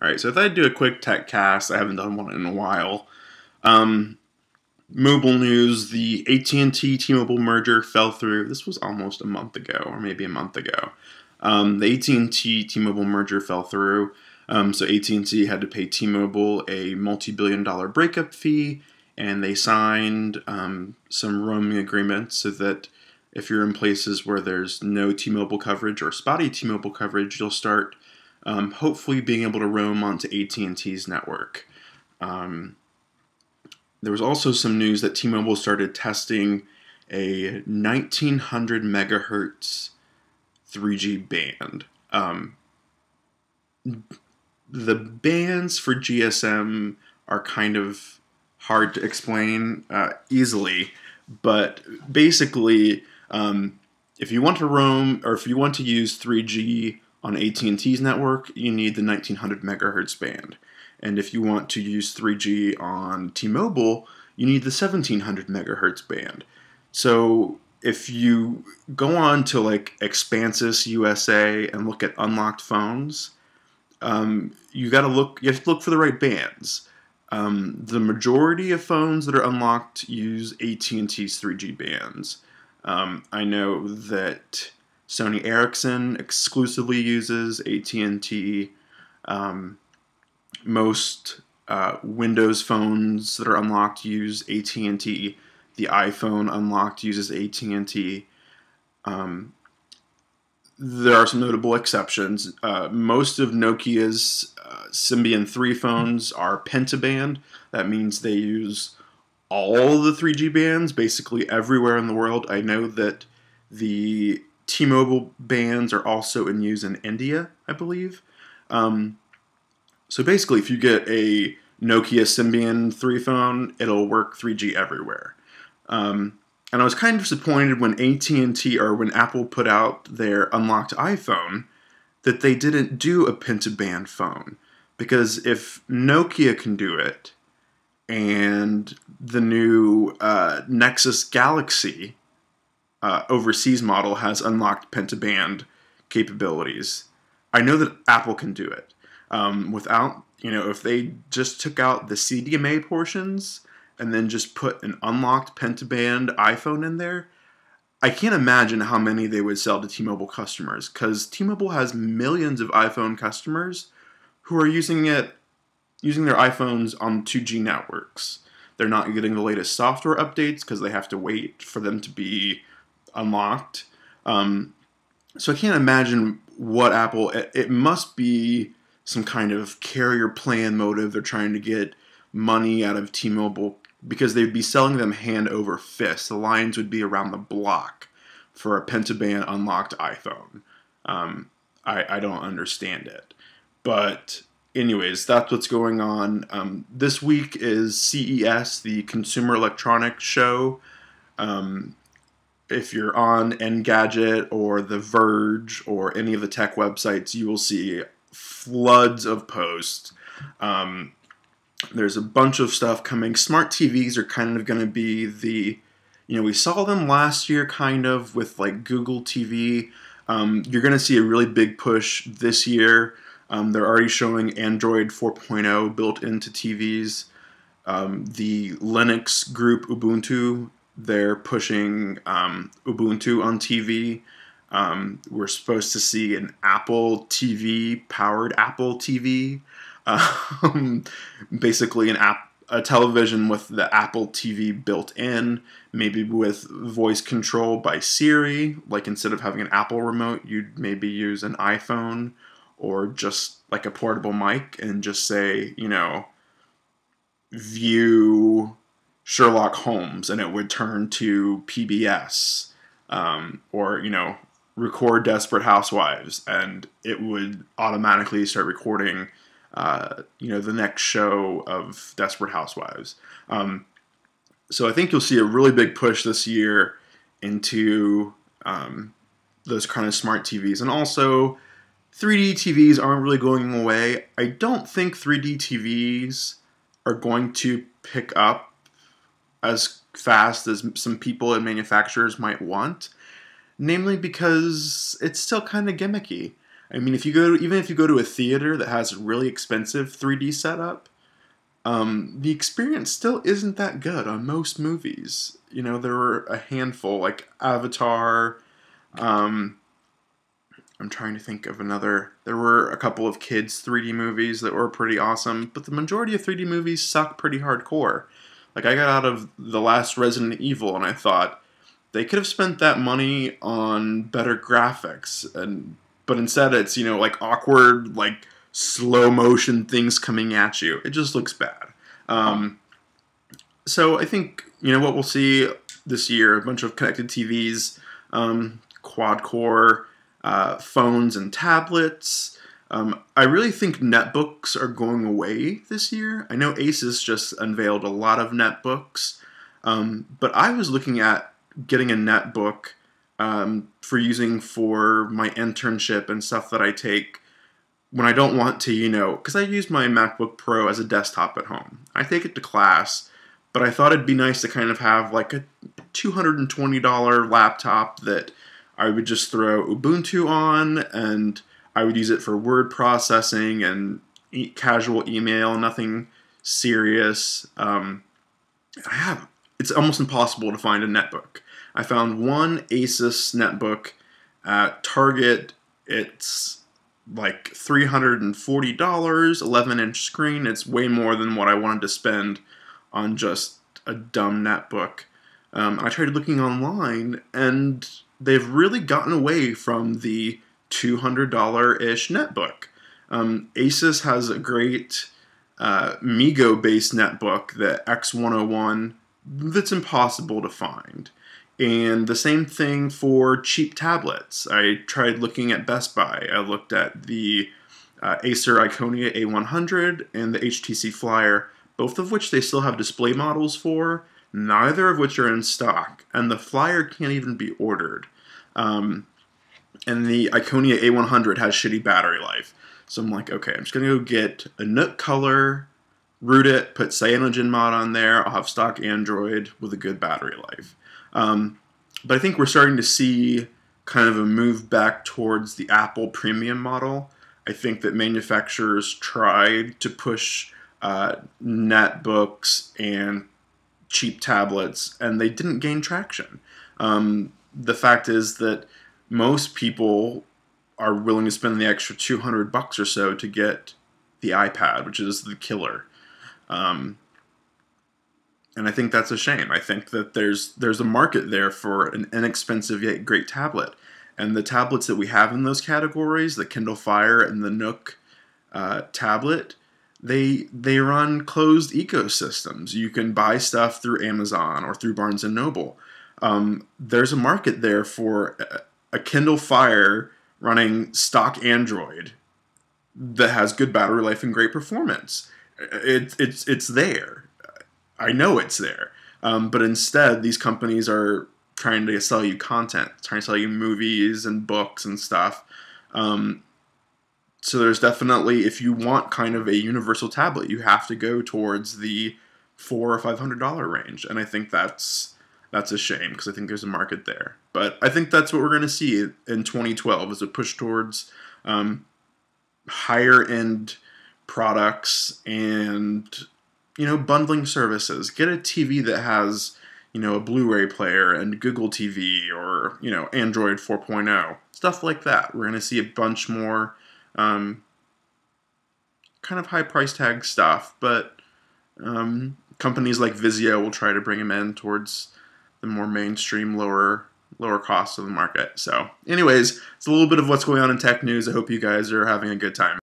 Alright, so I thought I'd do a quick tech cast. I haven't done one in a while. Mobile news, the AT&T T-Mobile merger fell through. This was almost a month ago, or maybe a month ago. The AT&T T-Mobile merger fell through. So AT&T had to pay T-Mobile a multi-billion-dollar breakup fee, and they signed some roaming agreements so that if you're in places where there's no T-Mobile coverage or spotty T-Mobile coverage, you'll start hopefully being able to roam onto AT&T's network. There was also some news that T-Mobile started testing a 1900 megahertz 3G band. The bands for GSM are kind of hard to explain easily, but basically, if you want to roam or if you want to use 3G on AT&T's network, you need the 1900 megahertz band. And if you want to use 3G on T-Mobile, you need the 1700 megahertz band. So if you go on to like Expansis USA and look at unlocked phones, you have to look for the right bands. The majority of phones that are unlocked use AT&T's 3G bands. I know that Sony Ericsson exclusively uses AT&T. Most Windows phones that are unlocked use AT&T. The iPhone unlocked uses AT&T. There are some notable exceptions. Most of Nokia's Symbian 3 phones are pentaband. That means they use all the 3G bands basically everywhere in the world. I know that the T-Mobile bands are also in use in India, I believe. So basically, if you get a Nokia Symbian 3 phone, it'll work 3G everywhere. And I was kind of disappointed when AT&T or when Apple put out their unlocked iPhone that they didn't do a pentaband phone. Because if Nokia can do it, and the new Nexus Galaxy overseas model has unlocked pentaband capabilities, I know that Apple can do it. If they just took out the CDMA portions and then just put an unlocked pentaband iPhone in there, I can't imagine how many they would sell to T-Mobile customers, because T-Mobile has millions of iPhone customers who are using their iPhones on 2G networks. They're not getting the latest software updates because they have to wait for them to be unlocked. So I can't imagine what Apple... It must be some kind of carrier plan motive. They're trying to get money out of T-Mobile because they'd be selling them hand over fist. The lines would be around the block for a pentaband unlocked iPhone. I don't understand it. But anyways, that's what's going on. This week is CES, the Consumer Electronics Show. If you're on Engadget or The Verge or any of the tech websites, you will see floods of posts. There's a bunch of stuff coming. Smart TVs are kind of going to be we saw them last year kind of with like Google TV. You're going to see a really big push this year. They're already showing Android 4.0 built into TVs. The Linux group Ubuntu, they're pushing Ubuntu on TV. We're supposed to see an Apple TV, powered Apple TV. Basically a television with the Apple TV built in, maybe with voice control by Siri. Like instead of having an Apple remote, you'd maybe use an iPhone or just like a portable mic and just say, view Sherlock Holmes, and it would turn to PBS, or record Desperate Housewives, and it would automatically start recording the next show of Desperate Housewives. So I think you'll see a really big push this year into those kind of smart TVs. And also, 3D TVs aren't really going away. I don't think 3D TVs are going to pick up as fast as some people and manufacturers might want. Namely because it's still kind of gimmicky. I mean, even if you go to a theater that has a really expensive 3D setup, the experience still isn't that good on most movies. You know, there were a handful, like Avatar. Um, I'm trying to think of another. There were a couple of kids 3D movies that were pretty awesome, but the majority of 3D movies suck pretty hardcore. Like, I got out of the last Resident Evil and I thought they could have spent that money on better graphics, but instead it's, like awkward, like slow motion things coming at you. It just looks bad. So I think, what we'll see this year, a bunch of connected TVs, quad core phones and tablets. I really think netbooks are going away this year. I know Asus just unveiled a lot of netbooks, but I was looking at getting a netbook for using for my internship and stuff that I take when I don't want to, because I use my MacBook Pro as a desktop at home. I take it to class, but I thought it'd be nice to kind of have like a $220 laptop that I would just throw Ubuntu on, and I would use it for word processing and casual email, nothing serious. It's almost impossible to find a netbook. I found one Asus netbook at Target. It's like $340, 11-inch screen. It's way more than what I wanted to spend on just a dumb netbook. I tried looking online, and they've really gotten away from the $200-ish netbook. Asus has a great Migo-based netbook, the X101, that's impossible to find. And the same thing for cheap tablets. I tried looking at Best Buy. I looked at the Acer Iconia A100 and the HTC Flyer, both of which they still have display models for, neither of which are in stock, and the Flyer can't even be ordered. And the Iconia A100 has shitty battery life. So I'm like, okay, I'm just going to go get a Nook Color, root it, put CyanogenMod on there. I'll have stock Android with a good battery life. But I think we're starting to see kind of a move back towards the Apple premium model. I think that manufacturers tried to push netbooks and cheap tablets, and they didn't gain traction. The fact is that most people are willing to spend the extra $200 or so to get the iPad, which is the killer. And I think that's a shame. I think that there's a market there for an inexpensive yet great tablet. And the tablets that we have in those categories, the Kindle Fire and the Nook tablet, they run closed ecosystems. You can buy stuff through Amazon or through Barnes & Noble. There's a market there for a Kindle Fire running stock Android that has good battery life and great performance. It's there. I know it's there. But instead, these companies are trying to sell you content, trying to sell you movies and books and stuff. So there's definitely, if you want kind of a universal tablet, you have to go towards the $400 or $500 range. And I think that's a shame, because I think there's a market there. But I think that's what we're going to see in 2012, is a push towards higher end products and bundling services. Get a TV that has a Blu-ray player and Google TV, or Android 4.0, stuff like that. We're going to see a bunch more kind of high price tag stuff, but companies like Vizio will try to bring them in towards the more mainstream, lower cost of the market. So anyways, it's a little bit of what's going on in tech news. I hope you guys are having a good time.